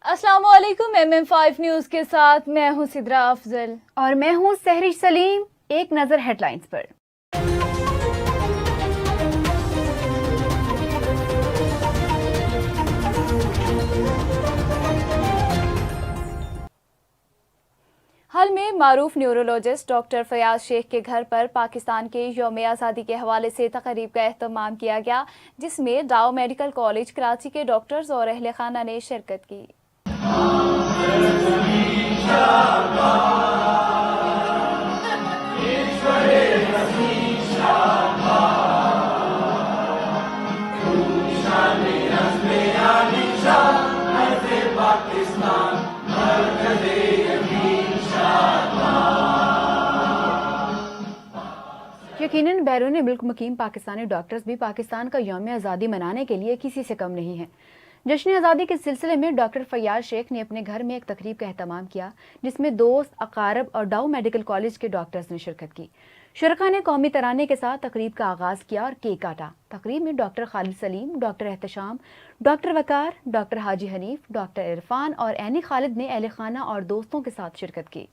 अस्सलाम वालेकुम। MM5 news के साथ मैं हूं सिद्रा अफजल और मैं हूं सहरिश सलीम। एक नजर हेडलाइंस पर। हाल में मारूफ न्यूरोलॉजिस्ट डॉक्टर फयाज शेख के घर पर पाकिस्तान के यौम आज़ादी के हवाले से तकरीब का एहतमाम किया गया, जिसमें डाउ मेडिकल कॉलेज कराची के डॉक्टर्स और अहले खाना ने शिरकत की। यकीनन बैरून मुल्क मुकीम पाकिस्तानी डॉक्टर्स भी पाकिस्तान का यौम आज़ादी मनाने के लिए किसी से कम नहीं हैं। जश्न आज़ादी के सिलसिले में डॉक्टर फयाज शेख ने अपने घर में एक तकरीब का एहतमाम किया, जिसमें दोस्त, अकारब और डाउ मेडिकल कॉलेज के डॉक्टर्स ने शिरकत की। शुरका ने कौमी तराने के साथ तकरीब का आगाज किया और केक काटा। तकरीब में doctor Khalid Saleem, doctor Ehtesham, doctor Waqar, doctor Haji Hanif, doctor Irfan और एनी खालिद ने अहले खाना और दोस्तों के साथ शिरकत की।